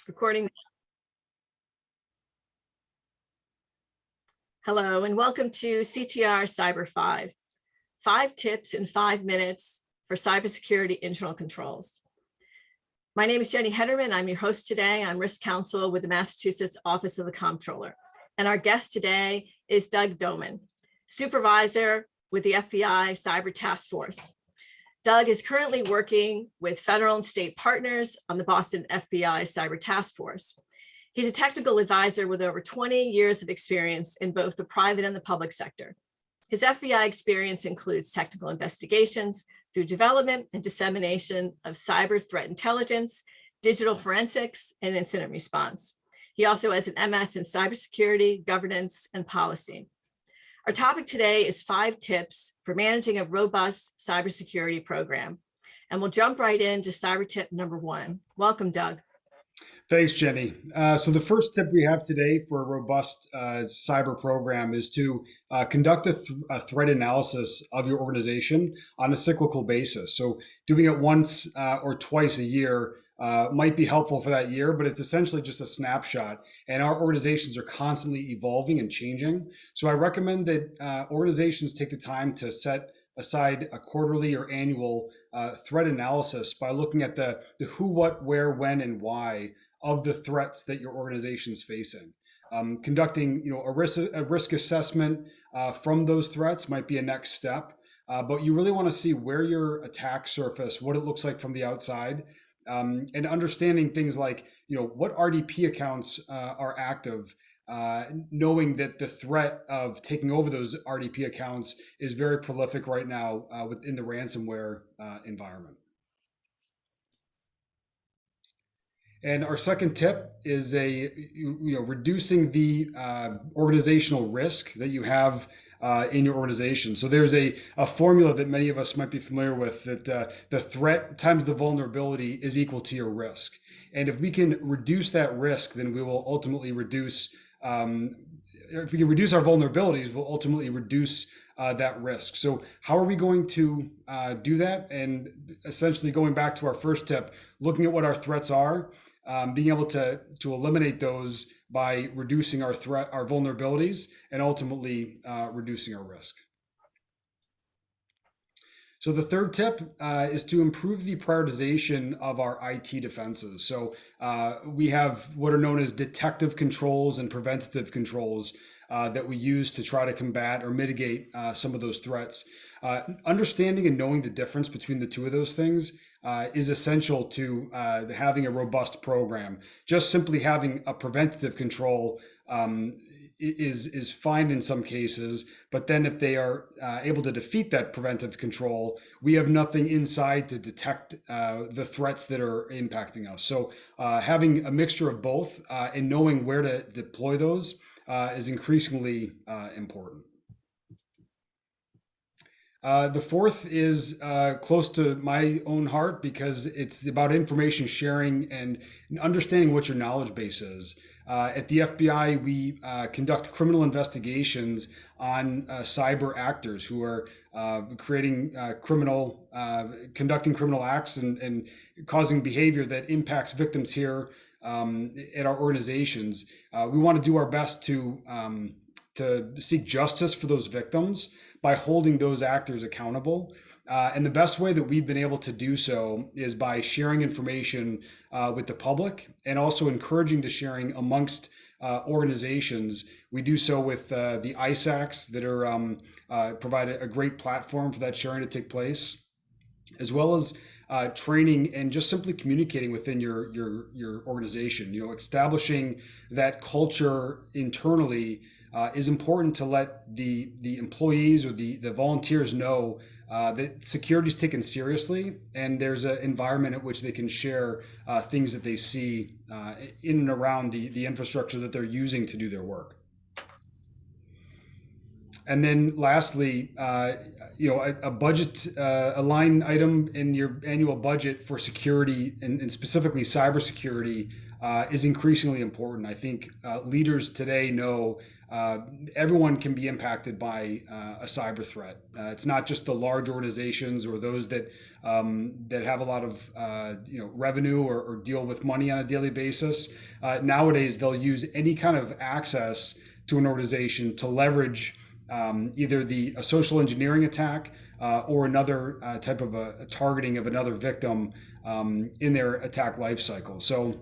Recording. Hello, and welcome to CTR Cyber 5. 5 tips in 5 minutes for cybersecurity internal controls. My name is Jenny Hederman. I'm your host today. I'm Risk Counsel with the Massachusetts Office of the Comptroller. And our guest today is Doug Domin, Supervisor with the FBI Cyber Task Force. Doug is currently working with federal and state partners on the Boston FBI Cyber Task Force. He's a technical advisor with over 20 years of experience in both the private and the public sector. His FBI experience includes technical investigations through development and dissemination of cyber threat intelligence, digital forensics, and incident response. He also has an MS in cybersecurity, governance, and policy. Our topic today is 5 tips for managing a robust cybersecurity program. And we'll jump right into cyber tip number 1. Welcome, Doug. Thanks, Jenny. So the first tip we have today for a robust cyber program is to conduct a threat analysis of your organization on a cyclical basis. So doing it once or twice a year might be helpful for that year, but it's essentially just a snapshot. And our organizations are constantly evolving and changing. So I recommend that organizations take the time to set aside a quarterly or annual threat analysis by looking at the who, what, where, when, and why of the threats that your organization is facing. Conducting a risk assessment from those threats might be a next step, but you really want to see where your attack surface, what it looks like from the outside, and understanding things like what RDP accounts are active, knowing that the threat of taking over those RDP accounts is very prolific right now within the ransomware environment. And our second tip is reducing the organizational risk that you have in your organization. So there's a formula that many of us might be familiar with, that the threat times the vulnerability is equal to your risk. And if we can reduce that risk, then we will ultimately reduce, if we can reduce our vulnerabilities, we'll ultimately reduce that risk. So how are we going to do that? And essentially going back to our first tip, looking at what our threats are, being able to eliminate those by reducing our vulnerabilities, and ultimately reducing our risk. So the third tip is to improve the prioritization of our IT defenses. So we have what are known as detective controls and preventative controls that we use to try to combat or mitigate some of those threats. Understanding and knowing the difference between the two of those things is essential to having a robust program. Just simply having a preventative control is fine in some cases, but then if they are able to defeat that preventive control, we have nothing inside to detect the threats that are impacting us. So having a mixture of both and knowing where to deploy those is increasingly important. The fourth is close to my own heart because it's about information sharing and understanding what your knowledge base is. At the FBI, we conduct criminal investigations on cyber actors who are conducting criminal acts and causing behavior that impacts victims here at our organizations. We want to do our best to seek justice for those victims by holding those actors accountable. And the best way that we've been able to do so is by sharing information with the public and also encouraging the sharing amongst organizations. We do so with the ISACs that are provide a great platform for that sharing to take place, as well as training and just simply communicating within your organization. Establishing that culture internally is important to let the employees or the volunteers know that security is taken seriously, and there's an environment at which they can share things that they see in and around the infrastructure that they're using to do their work. And then lastly, a budget, a line item in your annual budget for security and specifically cybersecurity is increasingly important. I think leaders today know everyone can be impacted by a cyber threat. It's not just the large organizations or those that have a lot of revenue or deal with money on a daily basis. Nowadays, they'll use any kind of access to an organization to leverage either a social engineering attack or another type of a targeting of another victim in their attack life cycle. So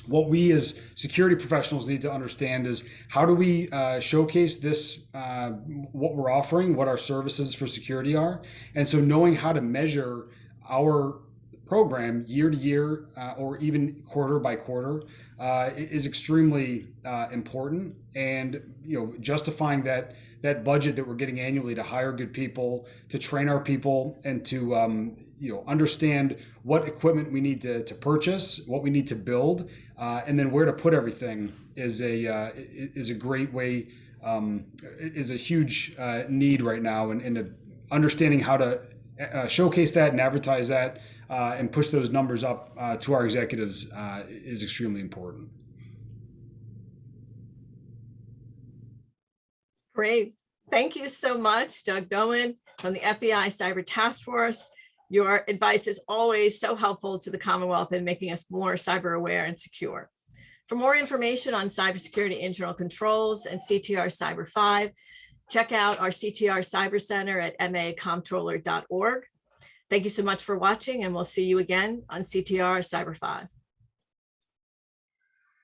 what we as security professionals need to understand is how do we showcase this, what we're offering, what our services for security are. And so knowing how to measure our program year to year or even quarter by quarter is extremely important. And justifying that budget that we're getting annually to hire good people, to train our people, and to understand what equipment we need to purchase, what we need to build, and then where to put everything is a great way, is a huge need right now, and understanding how to showcase that and advertise that and push those numbers up to our executives is extremely important. Great. Thank you so much, Doug Domin from the FBI Cyber Task Force. Your advice is always so helpful to the Commonwealth in making us more cyber aware and secure. For more information on cybersecurity internal controls and CTR Cyber 5, check out our CTR Cyber Center at macomptroller.org. Thank you so much for watching, and we'll see you again on CTR Cyber 5.